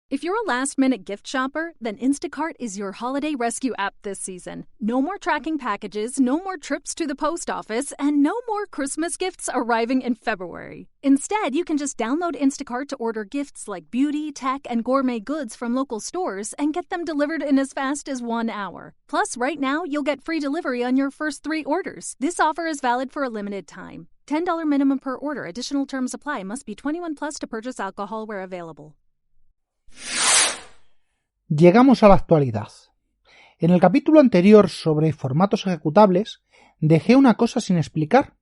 If you're a last-minute gift shopper, then Instacart is your holiday rescue app this season. No more tracking packages, no more trips to the post office, and no more Christmas gifts arriving in February. Instead, you can just download Instacart to order gifts like beauty, tech, and gourmet goods from local stores and get them delivered in as fast as 1 hour. Plus, right now, you'll get free delivery on your first 3 orders. This offer is valid for a limited time. $10 minimum per order. Additional terms apply. Must be 21 plus to purchase alcohol where available. Llegamos a la actualidad. En el capítulo anterior sobre formatos ejecutables dejé una cosa sin explicar,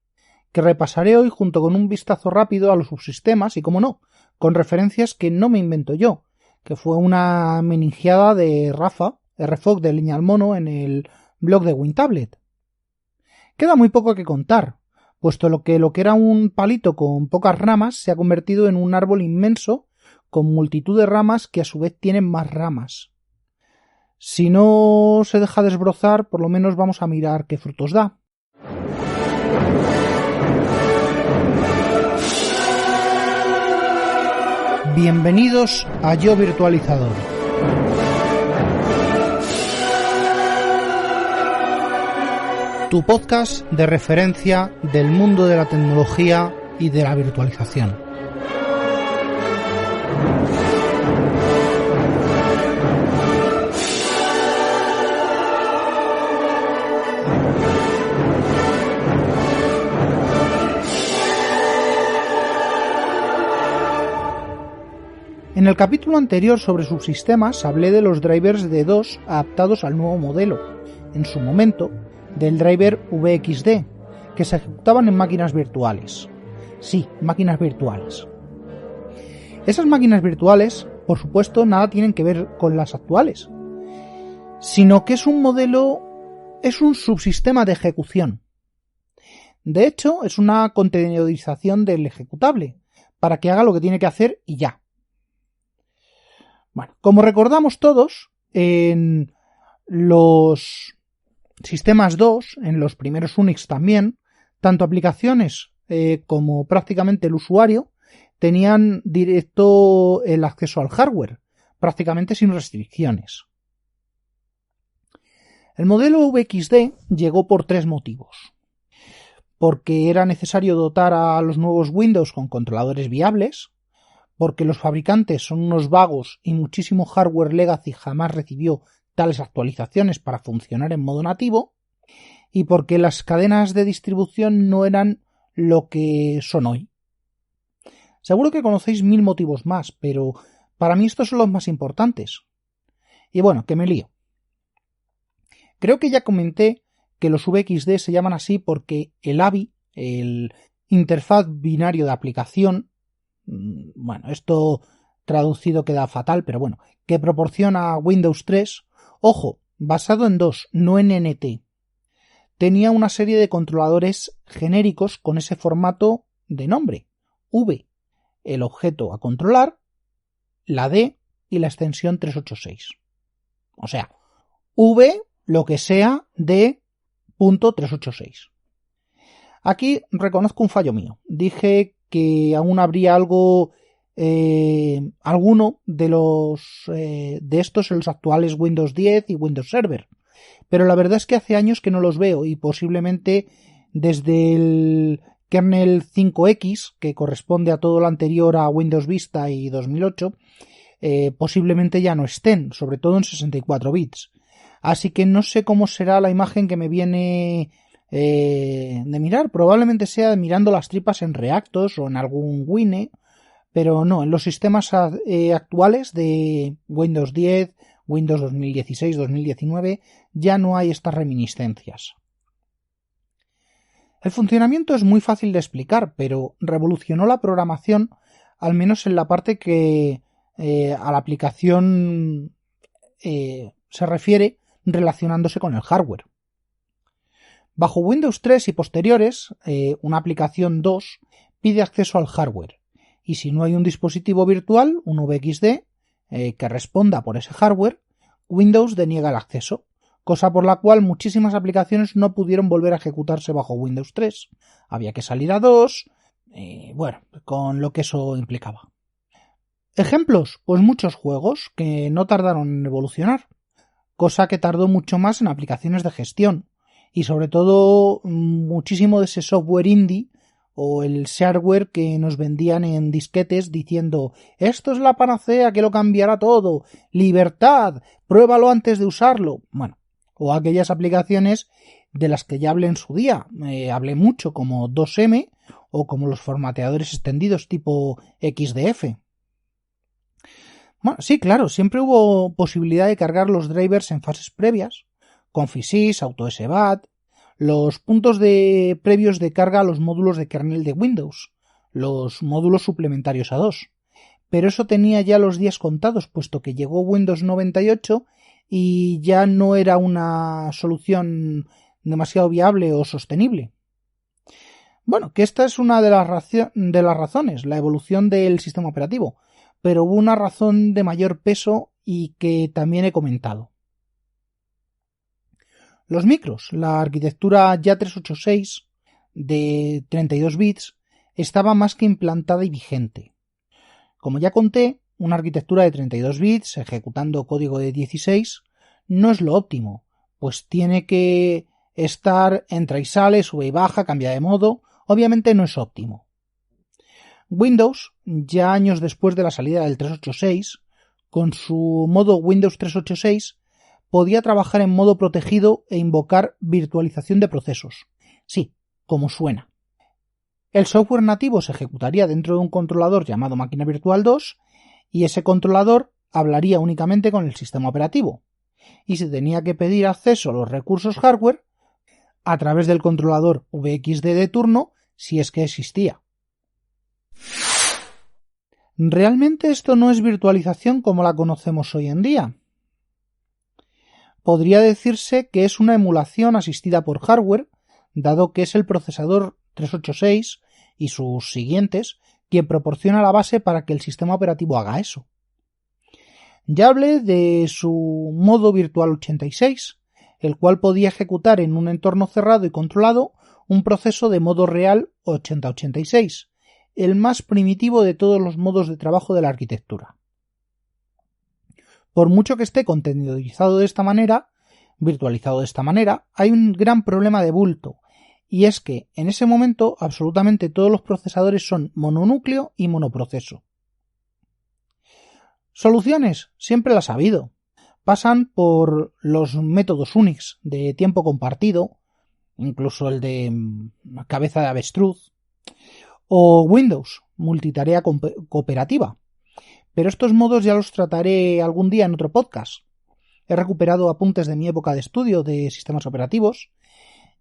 que repasaré hoy junto con un vistazo rápido a los subsistemas y, como no, con referencias que no me invento yo, que fue una meningiada de Rafa, RFOG de Leña al Mono, en el blog de WinTablet. Queda muy poco que contar, puesto lo que era un palito con pocas ramas se ha convertido en un árbol inmenso con multitud de ramas que a su vez tienen más ramas. Si no se deja desbrozar, por lo menos vamos a mirar qué frutos da. Bienvenidos a Yo Virtualizador. Tu podcast de referencia del mundo de la tecnología y de la virtualización. En el capítulo anterior sobre subsistemas hablé de los drivers de DOS adaptados al nuevo modelo, en su momento, del driver VXD, que se ejecutaban en máquinas virtuales. Sí, máquinas virtuales. Esas máquinas virtuales, por supuesto, nada tienen que ver con las actuales, sino que es un subsistema de ejecución. De hecho, es una containerización del ejecutable, para que haga lo que tiene que hacer y ya. Bueno, como recordamos todos, en los sistemas DOS, en los primeros Unix también, tanto aplicaciones como prácticamente el usuario tenían directo el acceso al hardware, prácticamente sin restricciones. El modelo VXD llegó por 3 motivos. Porque era necesario dotar a los nuevos Windows con controladores viables, porque los fabricantes son unos vagos y muchísimo hardware legacy jamás recibió tales actualizaciones para funcionar en modo nativo, y porque las cadenas de distribución no eran lo que son hoy. Seguro que conocéis 1000 motivos más, pero para mí estos son los más importantes. Y bueno, que me lío. Creo que ya comenté que los VXD se llaman así porque el ABI, el interfaz binario de aplicación, bueno, esto traducido queda fatal, pero bueno, que proporciona Windows 3, ojo, basado en DOS, no en NT. Tenía una serie de controladores genéricos con ese formato de nombre, V, el objeto a controlar, la D y la extensión 386. O sea, V, lo que sea, D.386. Aquí reconozco un fallo mío. Dije que aún habría alguno de estos en los actuales Windows 10 y Windows Server. Pero la verdad es que hace años que no los veo y posiblemente desde el kernel 5X, que corresponde a todo lo anterior a Windows Vista y 2008, posiblemente ya no estén, sobre todo en 64 bits. Así que no sé cómo será la imagen que me viene de mirar. Probablemente sea mirando las tripas en Reactos o en algún Wine, pero no, en los sistemas actuales de Windows 10, Windows 2016, 2019 ya no hay estas reminiscencias. El funcionamiento es muy fácil de explicar, pero revolucionó la programación, al menos en la parte que a la aplicación se refiere relacionándose con el hardware. Bajo Windows 3 y posteriores, una aplicación DOS pide acceso al hardware, y si no hay un dispositivo virtual, un VXD, que responda por ese hardware, Windows deniega el acceso, cosa por la cual muchísimas aplicaciones no pudieron volver a ejecutarse bajo Windows 3. Había que salir a DOS, bueno, con lo que eso implicaba. Ejemplos, pues muchos juegos que no tardaron en evolucionar, cosa que tardó mucho más en aplicaciones de gestión, y sobre todo muchísimo de ese software indie o el shareware que nos vendían en disquetes diciendo esto es la panacea que lo cambiará todo, libertad, pruébalo antes de usarlo. Bueno, o aquellas aplicaciones de las que ya hablé en su día, hablé mucho, como 2M o como los formateadores extendidos tipo XDF. Bueno, sí, claro, siempre hubo posibilidad de cargar los drivers en fases previas, Confisys, AutoSBAT, los puntos previos de carga a los módulos de kernel de Windows, los módulos suplementarios a 2. Pero eso tenía ya los días contados, puesto que llegó Windows 98 y ya no era una solución demasiado viable o sostenible. Bueno, que esta es una de las razones, la evolución del sistema operativo, pero hubo una razón de mayor peso y que también he comentado. Los micros, la arquitectura ya 386 de 32 bits estaba más que implantada y vigente. Como ya conté, una arquitectura de 32 bits ejecutando código de 16 no es lo óptimo, pues tiene que estar entra y sale, sube y baja, cambia de modo, obviamente no es óptimo. Windows, ya años después de la salida del 386, con su modo Windows 386, podía trabajar en modo protegido e invocar virtualización de procesos. Sí, como suena. El software nativo se ejecutaría dentro de un controlador llamado máquina virtual 2 y ese controlador hablaría únicamente con el sistema operativo. Y se tenía que pedir acceso a los recursos hardware a través del controlador VXD de turno si es que existía. Realmente esto no es virtualización como la conocemos hoy en día. Podría decirse que es una emulación asistida por hardware, dado que es el procesador 386 y sus siguientes quien proporciona la base para que el sistema operativo haga eso. Ya hablé de su modo virtual 86, el cual podía ejecutar en un entorno cerrado y controlado un proceso de modo real 8086, el más primitivo de todos los modos de trabajo de la arquitectura. Por mucho que esté conteneurizado de esta manera, virtualizado de esta manera, hay un gran problema de bulto, y es que en ese momento absolutamente todos los procesadores son mononúcleo y monoproceso. Soluciones, siempre las ha habido. Pasan por los métodos Unix de tiempo compartido, incluso el de cabeza de avestruz, o Windows, multitarea cooperativa. Pero estos modos ya los trataré algún día en otro podcast. He recuperado apuntes de mi época de estudio de sistemas operativos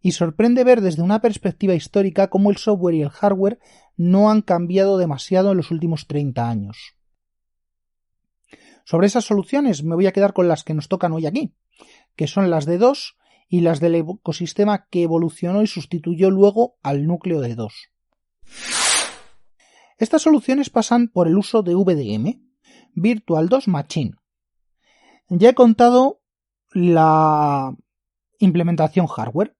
y sorprende ver desde una perspectiva histórica cómo el software y el hardware no han cambiado demasiado en los últimos 30 años. Sobre esas soluciones me voy a quedar con las que nos tocan hoy aquí, que son las de DOS y las del ecosistema que evolucionó y sustituyó luego al núcleo de DOS. Estas soluciones pasan por el uso de VDM, Virtual DOS Machine. Ya he contado la implementación hardware,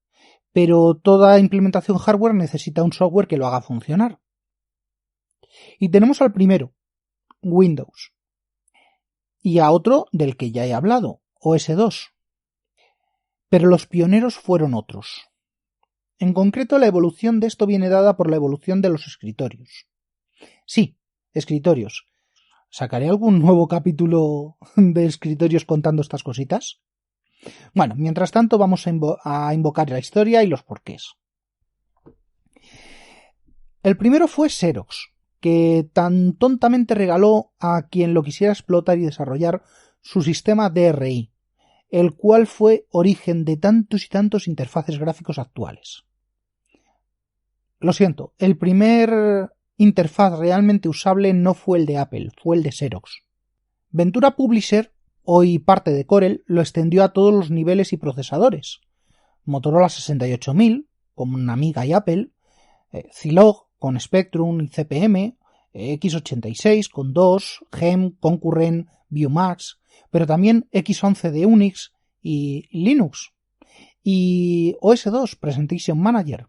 pero toda implementación hardware necesita un software que lo haga funcionar. Y tenemos al primero, Windows, y a otro del que ya he hablado, OS2. Pero los pioneros fueron otros. En concreto, la evolución de esto viene dada por la evolución de los escritorios. Sí, escritorios. ¿Sacaré algún nuevo capítulo de escritorios contando estas cositas? Bueno, mientras tanto vamos a invocar la historia y los porqués. El primero fue Xerox, que tan tontamente regaló a quien lo quisiera explotar y desarrollar su sistema DRI, el cual fue origen de tantos y tantos interfaces gráficos actuales. Lo siento, el primer interfaz realmente usable no fue el de Apple, fue el de Xerox. Ventura Publisher, hoy parte de Corel, lo extendió a todos los niveles y procesadores. Motorola 68000, con Amiga y Apple, Zilog, con Spectrum y CP/M, x86 con DOS, Gem, Concurrent, Vumax, pero también X11 de Unix y Linux, y OS2, Presentation Manager.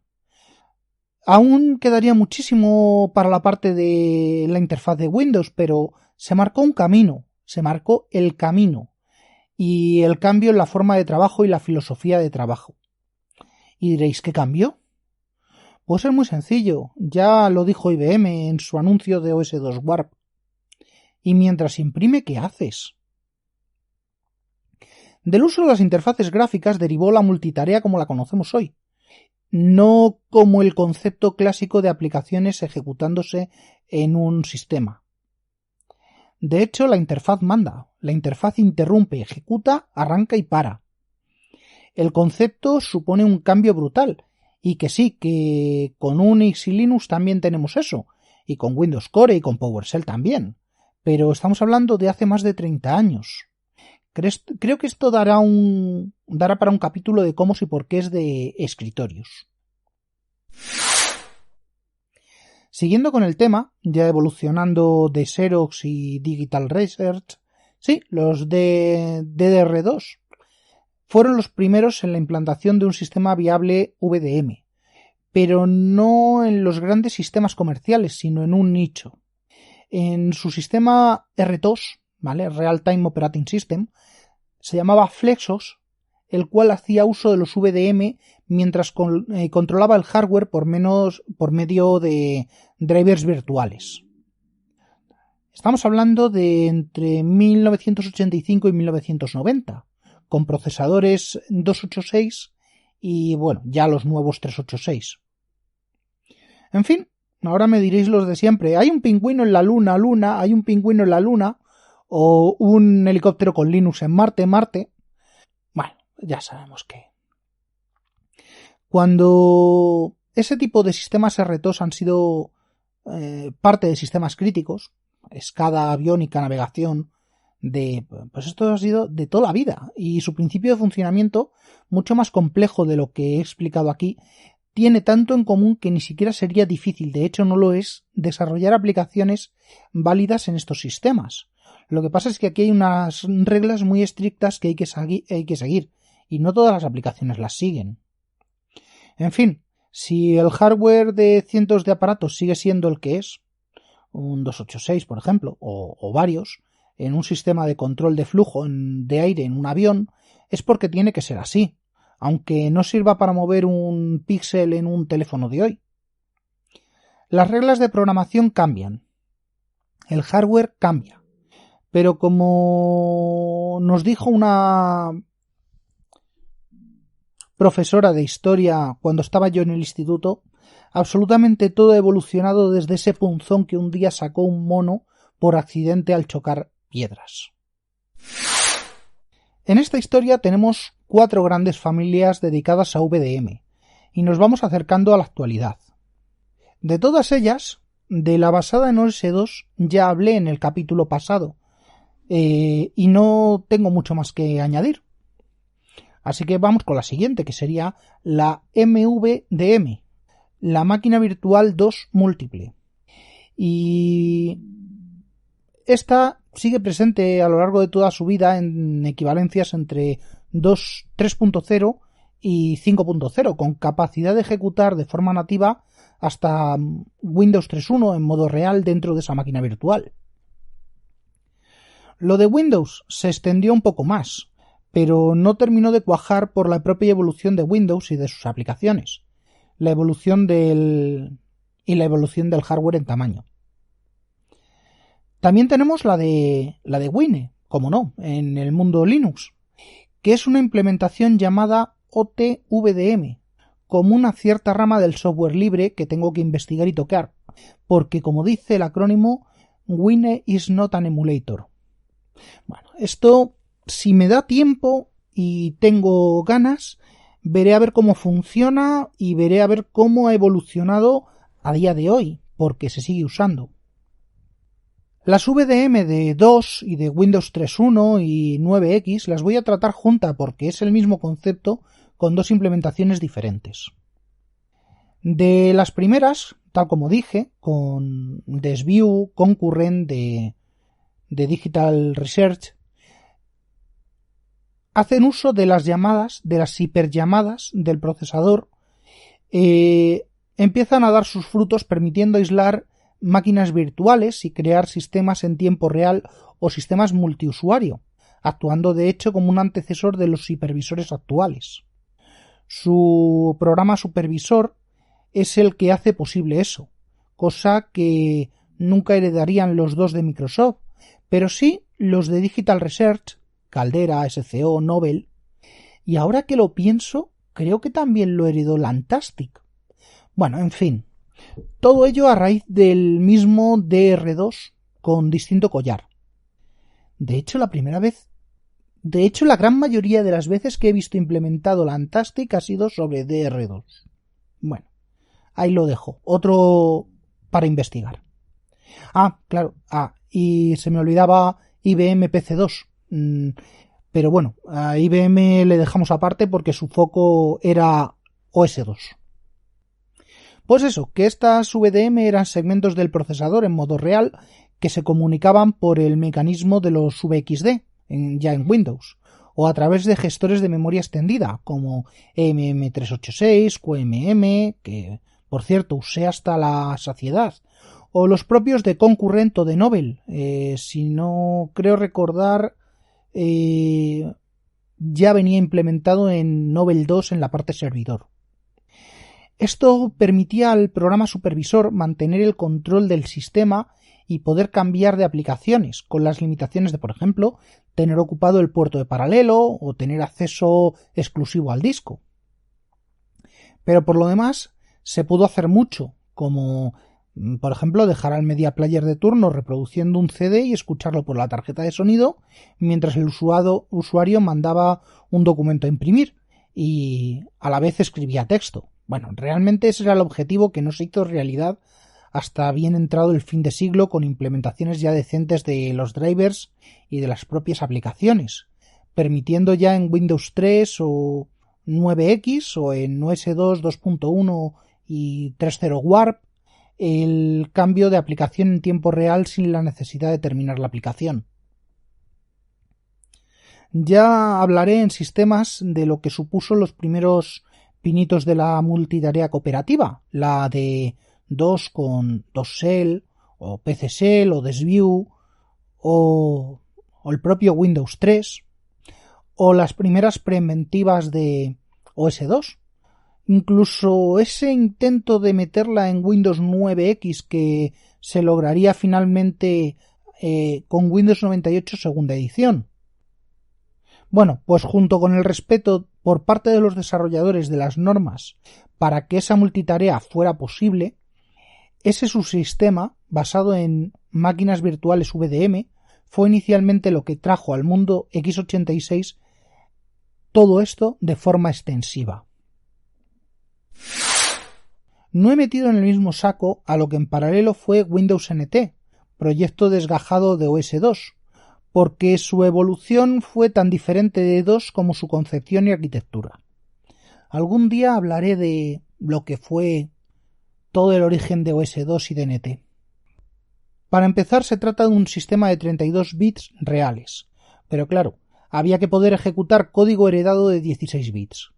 Aún quedaría muchísimo para la parte de la interfaz de Windows, pero Se marcó un camino, se marcó el camino y el cambio en la forma de trabajo y la filosofía de trabajo. Y diréis, ¿qué cambió? Pues es muy sencillo, ya lo dijo IBM en su anuncio de OS2 Warp. Y mientras imprime, ¿qué haces? Del uso de las interfaces gráficas derivó la multitarea como la conocemos hoy, no como el concepto clásico de aplicaciones ejecutándose en un sistema. De hecho, la interfaz manda, la interfaz interrumpe, ejecuta, arranca y para. El concepto supone un cambio brutal, y que sí, que con Unix y Linux también tenemos eso, y con Windows Core y con PowerShell también, pero estamos hablando de hace más de 30 años. Creo que esto dará para un capítulo de cómo y por qué es de escritorios. Siguiendo con el tema, ya evolucionando de Xerox y Digital Research, sí, los de DDR2 fueron los primeros en la implantación de un sistema viable VDM, pero no en los grandes sistemas comerciales, sino en un nicho. En su sistema R2, ¿vale? Real Time Operating System, se llamaba Flexos, el cual hacía uso de los VDM mientras controlaba el hardware por medio de drivers virtuales. Estamos hablando de entre 1985 y 1990, con procesadores 286 y, bueno, ya los nuevos 386. En fin, ahora me diréis los de siempre, hay un pingüino en la luna, hay un pingüino en la luna, o un helicóptero con Linux en Marte. Bueno, ya sabemos que cuando ese tipo de sistemas R2 han sido parte de sistemas críticos, escala aviónica, navegación, pues esto ha sido de toda la vida, y su principio de funcionamiento, mucho más complejo de lo que he explicado aquí, tiene tanto en común que ni siquiera sería difícil, de hecho no lo es, desarrollar aplicaciones válidas en estos sistemas. Lo que pasa es que aquí hay unas reglas muy estrictas que hay que seguir, y no todas las aplicaciones las siguen. En fin, si el hardware de cientos de aparatos sigue siendo el que es, un 286 por ejemplo, o varios, en un sistema de control de flujo de aire en un avión, es porque tiene que ser así, aunque no sirva para mover un píxel en un teléfono de hoy. Las reglas de programación cambian, el hardware cambia. Pero como nos dijo una profesora de historia cuando estaba yo en el instituto, absolutamente todo ha evolucionado desde ese punzón que un día sacó un mono por accidente al chocar piedras. En esta historia tenemos 4 grandes familias dedicadas a VDM, y nos vamos acercando a la actualidad. De todas ellas, de la basada en OS2 ya hablé en el capítulo pasado, y no tengo mucho más que añadir. Así que vamos con la siguiente, que sería la MVDM, la máquina virtual 2 múltiple. Y esta sigue presente a lo largo de toda su vida en equivalencias entre 3.0 y 5.0, con capacidad de ejecutar de forma nativa hasta Windows 3.1 en modo real dentro de esa máquina virtual. Lo de Windows se extendió un poco más, pero no terminó de cuajar por la propia evolución de Windows y de sus aplicaciones, la evolución del hardware en tamaño. También tenemos la de Wine, como no, en el mundo Linux, que es una implementación llamada OTVDM, como una cierta rama del software libre que tengo que investigar y tocar, porque como dice el acrónimo, Wine is not an emulator. Bueno, esto, si me da tiempo y tengo ganas, veré a ver cómo funciona y veré a ver cómo ha evolucionado a día de hoy, porque se sigue usando. Las VDM de 2 y de Windows 3.1 y 9X las voy a tratar juntas porque es el mismo concepto con 2 implementaciones diferentes. De las primeras, tal como dije, con DesView, Concurrent de Digital Research, hacen uso de las llamadas, de las hiperllamadas del procesador, empiezan a dar sus frutos permitiendo aislar máquinas virtuales y crear sistemas en tiempo real o sistemas multiusuario, actuando de hecho como un antecesor de los hipervisores actuales. Su programa supervisor es el que hace posible eso, cosa que nunca heredarían los dos de Microsoft, pero sí los de Digital Research, Caldera, SCO, Novell, y ahora que lo pienso, creo que también lo heredó Lantastic. Bueno, en fin, todo ello a raíz del mismo DR2 con distinto collar. De hecho, la gran mayoría de las veces que he visto implementado Lantastic ha sido sobre DR2. Bueno, ahí lo dejo. Otro para investigar. Claro. Y se me olvidaba IBM PC2. Pero bueno, a IBM le dejamos aparte porque su foco era OS2. Pues eso, que estas VDM eran segmentos del procesador en modo real que se comunicaban por el mecanismo de los VXD, ya en Windows, o a través de gestores de memoria extendida, como MM386, QMM, que por cierto usé hasta la saciedad, o los propios de Concurrent o de Novell, si no creo recordar, ya venía implementado en Novell 2 en la parte servidor. Esto permitía al programa supervisor mantener el control del sistema y poder cambiar de aplicaciones, con las limitaciones de, por ejemplo, tener ocupado el puerto de paralelo o tener acceso exclusivo al disco. Pero por lo demás, se pudo hacer mucho, como por ejemplo dejar al media player de turno reproduciendo un CD y escucharlo por la tarjeta de sonido, mientras el usuario mandaba un documento a imprimir y a la vez escribía texto. Bueno, realmente ese era el objetivo que no se hizo realidad hasta bien entrado el fin de siglo, con implementaciones ya decentes de los drivers y de las propias aplicaciones, permitiendo ya en Windows 3 o 9X o en OS2 2.1 y 3.0 Warp el cambio de aplicación en tiempo real sin la necesidad de terminar la aplicación. Ya hablaré en sistemas de lo que supuso los primeros pinitos de la multitarea cooperativa, la de DOS con DOS-Shell, o PC-Shell, o DESView, o el propio Windows 3, o las primeras preventivas de OS2. Incluso ese intento de meterla en Windows 9X que se lograría finalmente con Windows 98 segunda edición. Bueno, pues junto con el respeto por parte de los desarrolladores de las normas para que esa multitarea fuera posible, ese subsistema, basado en máquinas virtuales VDM, fue inicialmente lo que trajo al mundo x86 todo esto de forma extensiva. No he metido en el mismo saco a lo que en paralelo fue Windows NT, proyecto desgajado de OS2, porque su evolución fue tan diferente de DOS como su concepción y arquitectura. Algún día hablaré de lo que fue todo el origen de OS2 y de NT. Para empezar, se trata de un sistema de 32 bits reales, pero claro, había que poder ejecutar código heredado de 16 bits.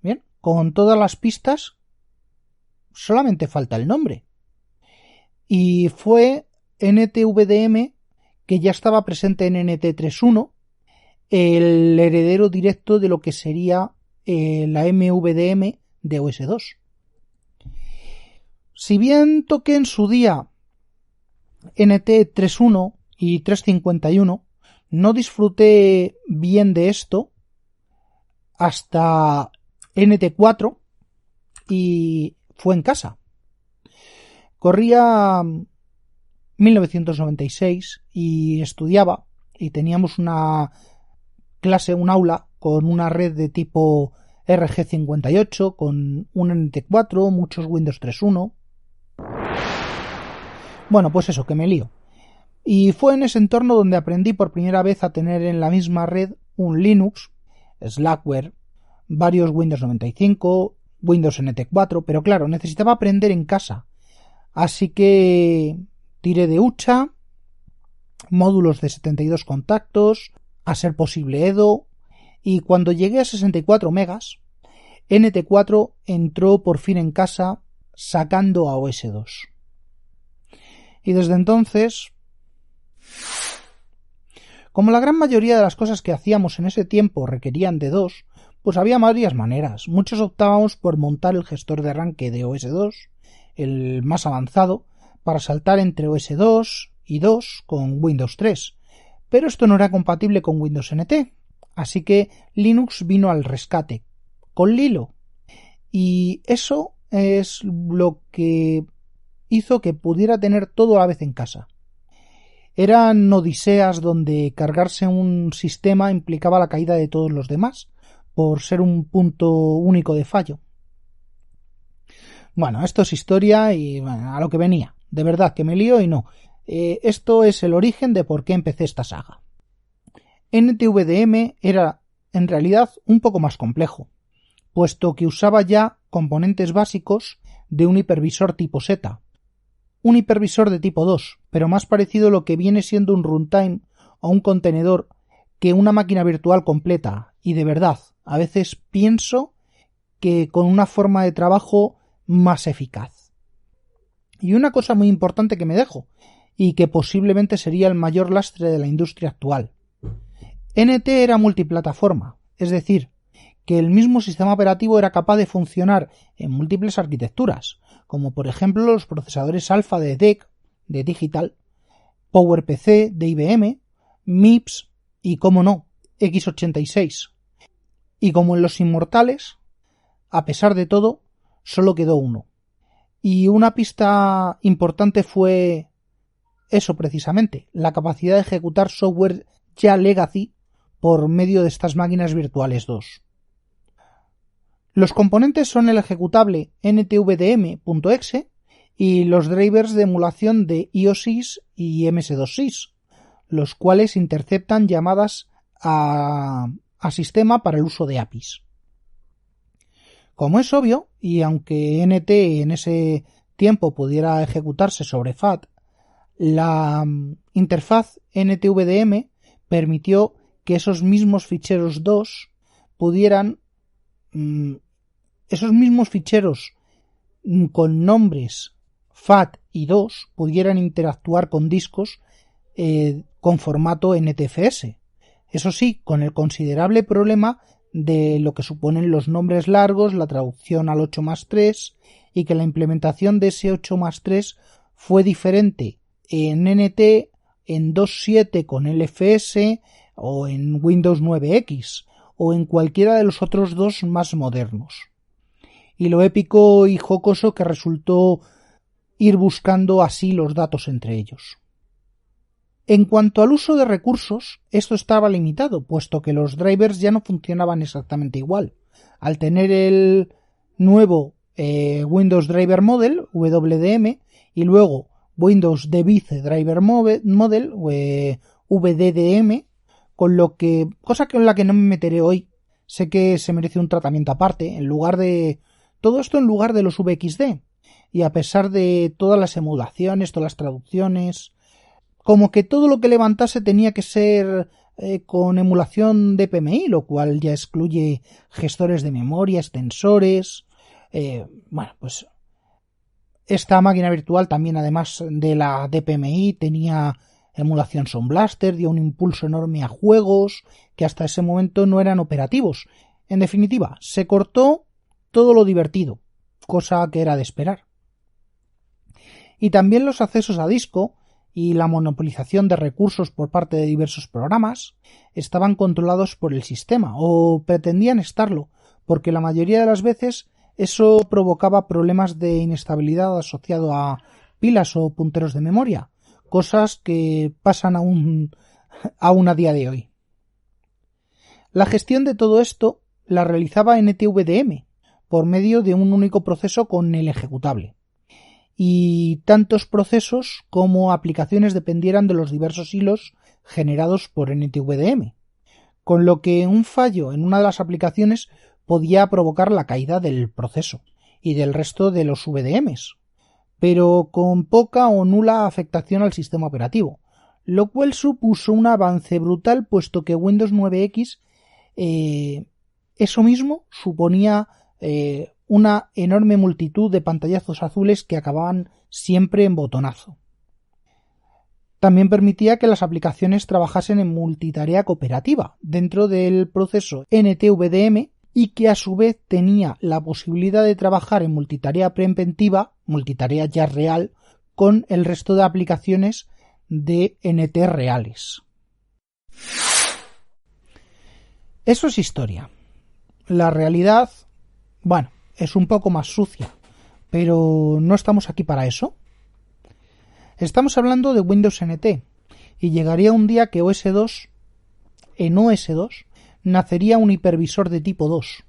Bien, con todas las pistas, solamente falta el nombre. Y fue NTVDM, que ya estaba presente en NT3.1, el heredero directo de lo que sería la MVDM de OS2. Si bien toqué en su día NT3.1 y 3.51, no disfruté bien de esto hasta NT4 y fue en casa. Corría 1996 y estudiaba y teníamos una clase, un aula con una red de tipo RG58 con un NT4, muchos Windows 3.1. Bueno, pues eso, que me lío. Y fue en ese entorno donde aprendí por primera vez a tener en la misma red un Linux, Slackware, varios Windows 95, Windows NT4, pero claro, necesitaba aprender en casa. Así que tiré de hucha, módulos de 72 contactos, a ser posible Edo, y cuando llegué a 64 megas, NT4 entró por fin en casa sacando a OS2. Y desde entonces, como la gran mayoría de las cosas que hacíamos en ese tiempo requerían de dos, pues había varias maneras. Muchos optábamos por montar el gestor de arranque de OS2, el más avanzado, para saltar entre OS2 y 2 con Windows 3. Pero esto no era compatible con Windows NT, así que Linux vino al rescate, con Lilo. Y eso es lo que hizo que pudiera tener todo a la vez en casa. Eran odiseas donde cargarse un sistema implicaba la caída de todos los demás, por ser un punto único de fallo. Bueno, esto es historia y bueno, a lo que venía. De verdad que me lío y no. Esto es el origen de por qué empecé esta saga. NTVDM era en realidad un poco más complejo, puesto que usaba ya componentes básicos de un hipervisor tipo Z. Un hipervisor de tipo 2, pero más parecido a lo que viene siendo un runtime o un contenedor que una máquina virtual completa. Y de verdad, a veces pienso que con una forma de trabajo más eficaz. Y una cosa muy importante que me dejo, y que posiblemente sería el mayor lastre de la industria actual. NT era multiplataforma, es decir, que el mismo sistema operativo era capaz de funcionar en múltiples arquitecturas, como por ejemplo los procesadores Alpha de DEC, de Digital, PowerPC de IBM, MIPS y, como no, x86. Y como en los Inmortales, a pesar de todo, solo quedó uno. Y una pista importante fue eso precisamente, la capacidad de ejecutar software ya legacy por medio de estas máquinas virtuales 2. Los componentes son el ejecutable ntvdm.exe y los drivers de emulación de IOSys y MS2sys, los cuales interceptan llamadas a sistema para el uso de APIs. Como es obvio, y aunque NT en ese tiempo pudiera ejecutarse sobre FAT, la interfaz NTVDM permitió que esos mismos ficheros 2 pudieran esos mismos ficheros con nombres FAT y 2 pudieran interactuar con discos con formato NTFS. Eso sí, con el considerable problema de lo que suponen los nombres largos, la traducción al 8+3 y que la implementación de ese 8+3 fue diferente en NT, en 2.7 con LFS o en Windows 9X o en cualquiera de los otros dos más modernos. Y lo épico y jocoso que resultó ir buscando así los datos entre ellos. En cuanto al uso de recursos, esto estaba limitado, puesto que los drivers ya no funcionaban exactamente igual. Al tener el nuevo Windows Driver Model, WDM, y luego Windows Device Driver Model, VDDM, con lo que, cosa con la que no me meteré hoy, sé que se merece un tratamiento aparte, en lugar de todo esto en lugar de los VXD. Y a pesar de todas las emulaciones, todas las traducciones, como que todo lo que levantase tenía que ser con emulación de PMI, lo cual ya excluye gestores de memoria, extensores. Bueno, pues esta máquina virtual también, además de la DPMI, tenía emulación Sound Blaster, dio un impulso enorme a juegos que hasta ese momento no eran operativos. En definitiva, se cortó todo lo divertido, cosa que era de esperar. Y también los accesos a disco y la monopolización de recursos por parte de diversos programas estaban controlados por el sistema, o pretendían estarlo, porque la mayoría de las veces eso provocaba problemas de inestabilidad asociado a pilas o punteros de memoria, cosas que pasan aún a día de hoy. La gestión de todo esto la realizaba NTVDM por medio de un único proceso con el ejecutable, y tantos procesos como aplicaciones dependieran de los diversos hilos generados por NTVDM, con lo que un fallo en una de las aplicaciones podía provocar la caída del proceso y del resto de los VDMs, pero con poca o nula afectación al sistema operativo, lo cual supuso un avance brutal, puesto que Windows 9X eso mismo suponía una enorme multitud de pantallazos azules que acababan siempre en botonazo. También permitía que las aplicaciones trabajasen en multitarea cooperativa dentro del proceso NTVDM y que a su vez tenía la posibilidad de trabajar en multitarea preventiva, multitarea ya real, con el resto de aplicaciones de NT reales. Eso es historia. La realidad, bueno, es un poco más sucia, pero no estamos aquí para eso. Estamos hablando de Windows NT y llegaría un día que en OS 2 nacería un hipervisor de tipo 2,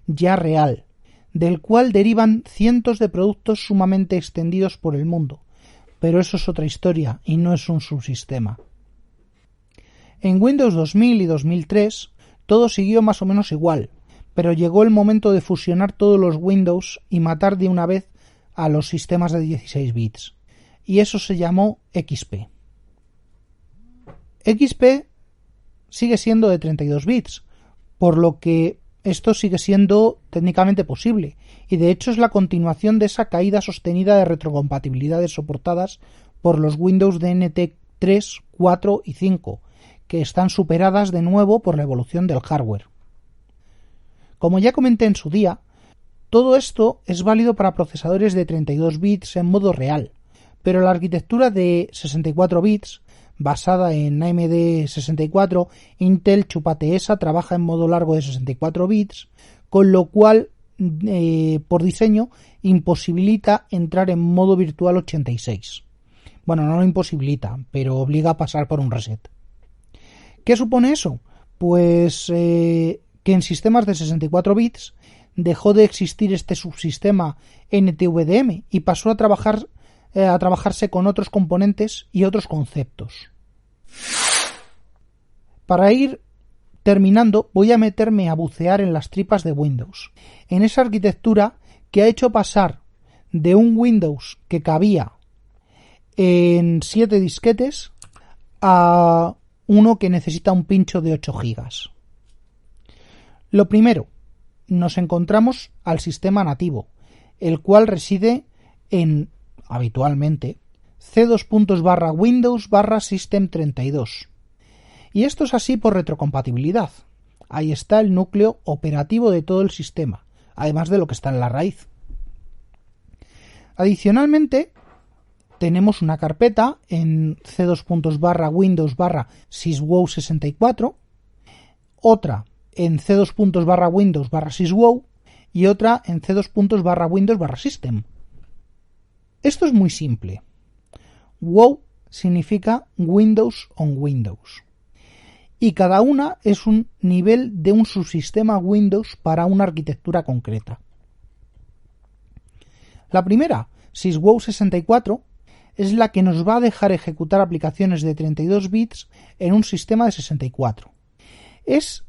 ya real, del cual derivan cientos de productos sumamente extendidos por el mundo, pero eso es otra historia y no es un subsistema. En Windows 2000 y 2003 todo siguió más o menos igual, pero llegó el momento de fusionar todos los Windows y matar de una vez a los sistemas de 16 bits, y eso se llamó XP. XP sigue siendo de 32 bits, por lo que esto sigue siendo técnicamente posible, y de hecho es la continuación de esa caída sostenida de retrocompatibilidades soportadas por los Windows de NT 3, 4 y 5, que están superadas de nuevo por la evolución del hardware. Como ya comenté en su día, todo esto es válido para procesadores de 32 bits en modo real, pero la arquitectura de 64 bits, basada en AMD 64, Intel chúpate esa trabaja en modo largo de 64 bits, con lo cual, por diseño, imposibilita entrar en modo virtual 86. Bueno, no lo imposibilita, pero obliga a pasar por un reset. ¿Qué supone eso? Pues que en sistemas de 64 bits dejó de existir este subsistema NTVDM y pasó a trabajarse con otros componentes y otros conceptos. Para ir terminando, voy a meterme a bucear en las tripas de Windows, en esa arquitectura que ha hecho pasar de un Windows que cabía en 7 disquetes a uno que necesita un pincho de 8 gigas. Lo primero, nos encontramos al sistema nativo, el cual reside en, habitualmente, c:/Windows/System32. Y esto es así por retrocompatibilidad. Ahí está el núcleo operativo de todo el sistema, además de lo que está en la raíz. Adicionalmente, tenemos una carpeta en c:/Windows/syswow64, otra en c:/Windows/syswow y otra en c:/Windows/System. Esto es muy simple. WoW significa Windows on Windows. Y cada una es un nivel de un subsistema Windows para una arquitectura concreta. La primera, syswow64, es la que nos va a dejar ejecutar aplicaciones de 32 bits en un sistema de 64. Es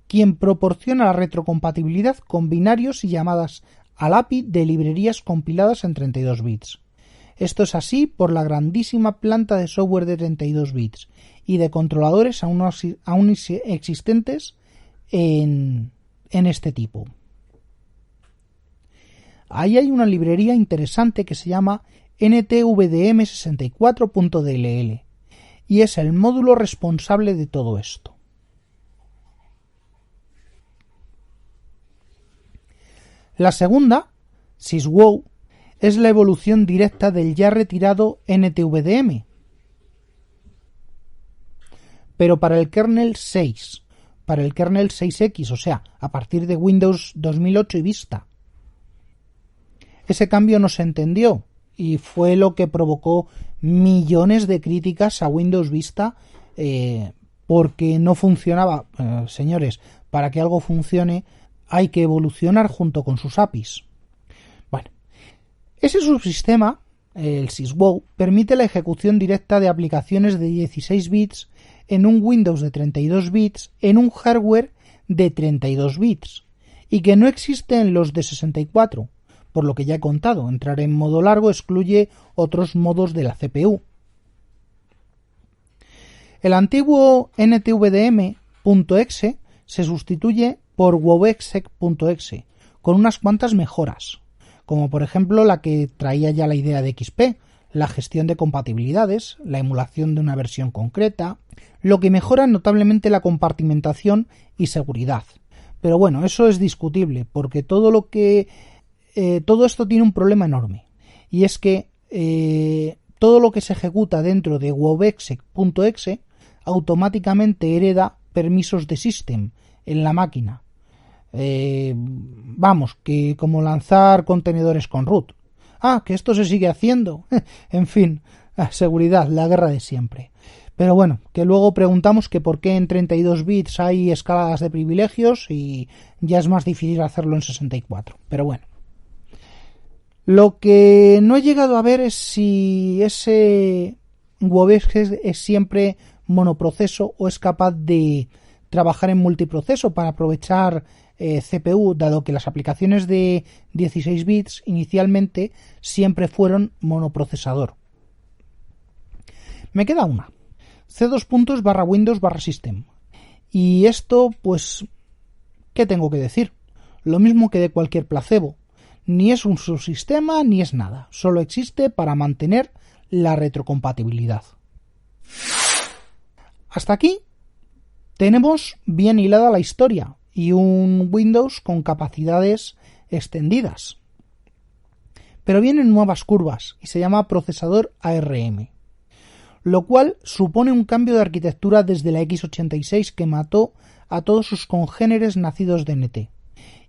quien proporciona la retrocompatibilidad con binarios y llamadas al API de librerías compiladas en 32 bits. Esto es así por la grandísima planta de software de 32 bits y de controladores aún existentes en este tipo. Ahí hay una librería interesante que se llama NTVDM64.dll y es el módulo responsable de todo esto. La segunda, syswow, es la evolución directa del ya retirado NTVDM, pero para el kernel 6, para el kernel 6X, o sea, a partir de Windows 2008 y Vista. Ese cambio no se entendió y fue lo que provocó millones de críticas a Windows Vista porque no funcionaba. Señores, para que algo funcione hay que evolucionar junto con sus APIs. Bueno, ese subsistema, el syswow, permite la ejecución directa de aplicaciones de 16 bits en un Windows de 32 bits en un hardware de 32 bits y que no existe en los de 64, por lo que ya he contado. Entrar en modo largo excluye otros modos de la CPU. El antiguo NTVDM.exe se sustituye por wowexec.exe con unas cuantas mejoras, como por ejemplo la que traía ya la idea de XP, la gestión de compatibilidades, la emulación de una versión concreta, lo que mejora notablemente la compartimentación y seguridad. Pero bueno, eso es discutible, porque todo esto tiene un problema enorme, y es que todo lo que se ejecuta dentro de wobexec.exe automáticamente hereda permisos de system en la máquina. Vamos, que como lanzar contenedores con root. Que esto se sigue haciendo. En fin, seguridad, la guerra de siempre. Pero bueno, que luego preguntamos que por qué en 32 bits hay escaladas de privilegios y ya es más difícil hacerlo en 64. Pero bueno. Lo que no he llegado a ver es si ese wobexec es siempre monoproceso o es capaz de trabajar en multiproceso para aprovechar CPU, dado que las aplicaciones de 16 bits inicialmente siempre fueron monoprocesador. Me queda una. C2./Windows/System. Y esto, pues, ¿qué tengo que decir? Lo mismo que de cualquier placebo. Ni es un subsistema ni es nada. Solo existe para mantener la retrocompatibilidad. Hasta aquí tenemos bien hilada la historia y un Windows con capacidades extendidas. Pero vienen nuevas curvas y se llama procesador ARM, lo cual supone un cambio de arquitectura desde la x86 que mató a todos sus congéneres nacidos de NT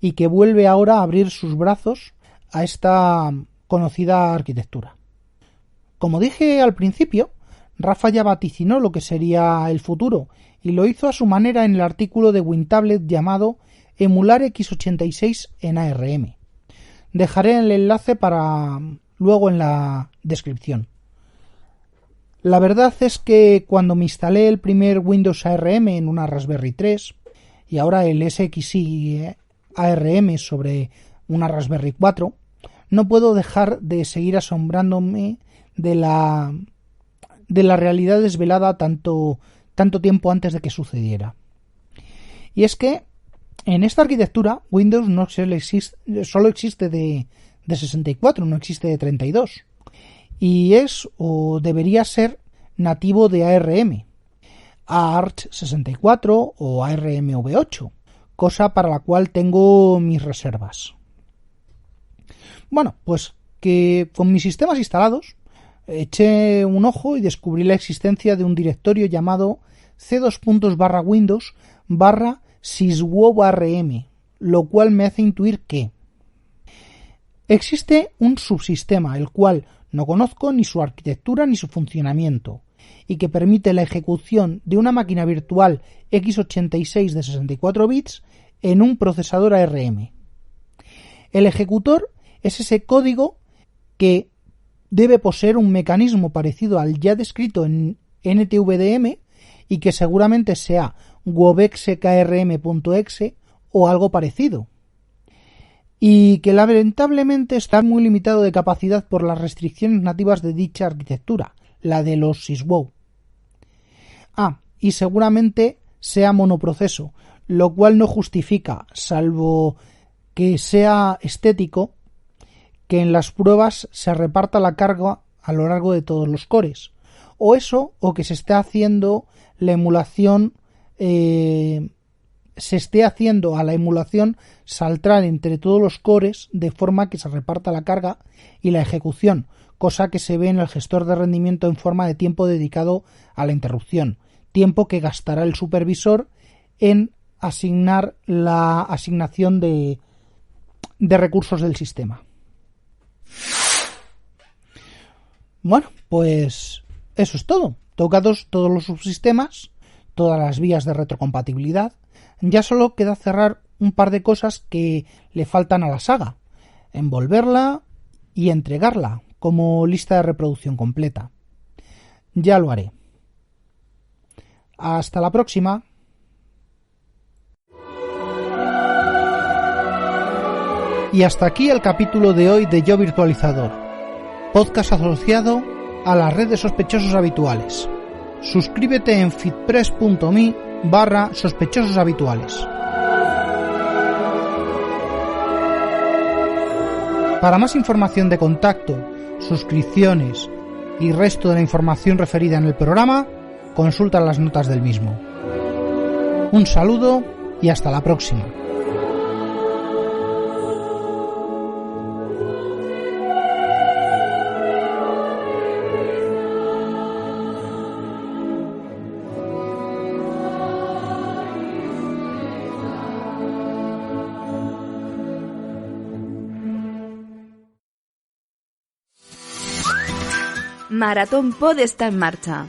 y que vuelve ahora a abrir sus brazos a esta conocida arquitectura. Como dije al principio, Rafa ya vaticinó lo que sería el futuro y lo hizo a su manera en el artículo de WinTablet llamado Emular x86 en ARM. Dejaré el enlace para luego en la descripción. La verdad es que cuando me instalé el primer Windows ARM en una Raspberry 3 y ahora el SXI ARM sobre una Raspberry 4, no puedo dejar de seguir asombrándome de la realidad desvelada tanto tiempo antes de que sucediera. Y es que en esta arquitectura Windows no solo existe de 64, no existe de 32. Y es o debería ser nativo de ARM, AArch64 o ARMv8, cosa para la cual tengo mis reservas. Bueno, pues que con mis sistemas instalados eché un ojo y descubrí la existencia de un directorio llamado c2./Windows/syswobarm, lo cual me hace intuir que existe un subsistema, el cual no conozco ni su arquitectura ni su funcionamiento, y que permite la ejecución de una máquina virtual x86 de 64 bits en un procesador ARM. El ejecutor es ese código que debe poseer un mecanismo parecido al ya descrito en NTVDM y que seguramente sea wobexec.arm.exe o algo parecido, y que lamentablemente está muy limitado de capacidad por las restricciones nativas de dicha arquitectura, la de los syswow. Y seguramente sea monoproceso, lo cual no justifica, salvo que sea estético, que en las pruebas se reparta la carga a lo largo de todos los cores, o eso, o que se esté haciendo la emulación, se esté haciendo a la emulación saltar entre todos los cores de forma que se reparta la carga y la ejecución, cosa que se ve en el gestor de rendimiento en forma de tiempo dedicado a la interrupción, tiempo que gastará el supervisor en asignar la asignación de recursos del sistema. Bueno, pues eso es todo. Tocados todos los subsistemas, todas las vías de retrocompatibilidad, ya solo queda cerrar un par de cosas que le faltan a la saga: envolverla y entregarla como lista de reproducción completa. Ya lo haré. Hasta la próxima. Y hasta aquí el capítulo de hoy de Yo Virtualizador, podcast asociado a la red de sospechosos habituales. Suscríbete en feedpress.me/sospechosos habituales. Para más información de contacto, suscripciones y resto de la información referida en el programa, consulta las notas del mismo. Un saludo y hasta la próxima. Maratón Pod está en marcha.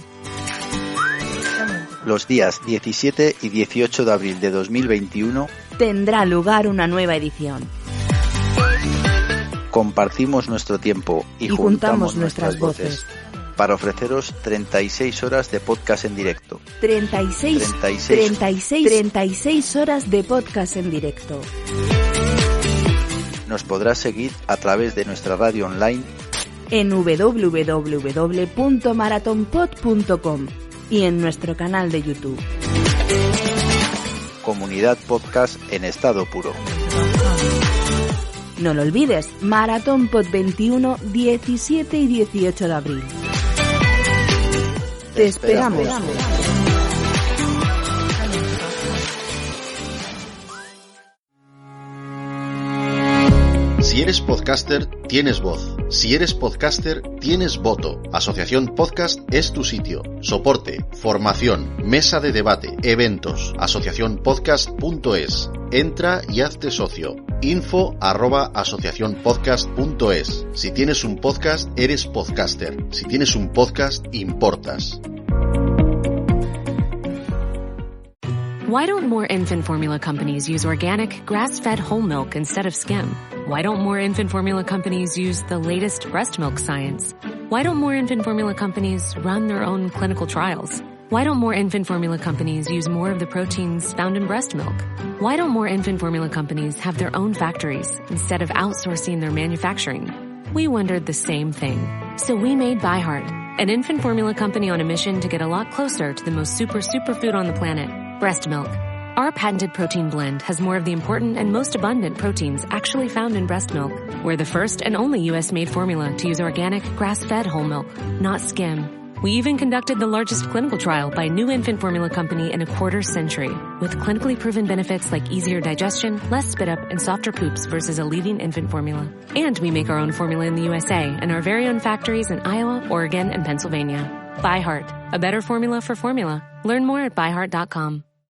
Los días 17 y 18 de abril de 2021 tendrá lugar una nueva edición. Compartimos nuestro tiempo y juntamos nuestras voces para ofreceros 36 horas de podcast en directo. 36 horas de podcast en directo. Nos podrás seguir a través de nuestra radio online en www.maratonpod.com y en nuestro canal de YouTube. Comunidad Podcast en estado puro. No lo olvides, Maratón Pod 21, 17 y 18 de abril. Te esperamos. Si eres podcaster, tienes voz. Si eres podcaster, tienes voto. Asociación Podcast es tu sitio. Soporte, formación, mesa de debate, eventos. asociacionpodcast.es. Entra y hazte socio. info@asociacionpodcast.es. Si tienes un podcast, eres podcaster. Si tienes un podcast, importas. Why don't more infant formula companies use organic, grass-fed whole milk instead of skim? Why don't more infant formula companies use the latest breast milk science? Why don't more infant formula companies run their own clinical trials? Why don't more infant formula companies use more of the proteins found in breast milk? Why don't more infant formula companies have their own factories instead of outsourcing their manufacturing? We wondered the same thing. So we made ByHeart, an infant formula company on a mission to get a lot closer to the most superfood on the planet, breast milk. Our patented protein blend has more of the important and most abundant proteins actually found in breast milk. We're the first and only U.S.-made formula to use organic, grass-fed whole milk, not skim. We even conducted the largest clinical trial by a new infant formula company in a quarter century, with clinically proven benefits like easier digestion, less spit up, and softer poops versus a leading infant formula. And we make our own formula in the USA and our very own factories in Iowa, Oregon, and Pennsylvania. ByHeart, a better formula for formula. Learn more at byheart.com.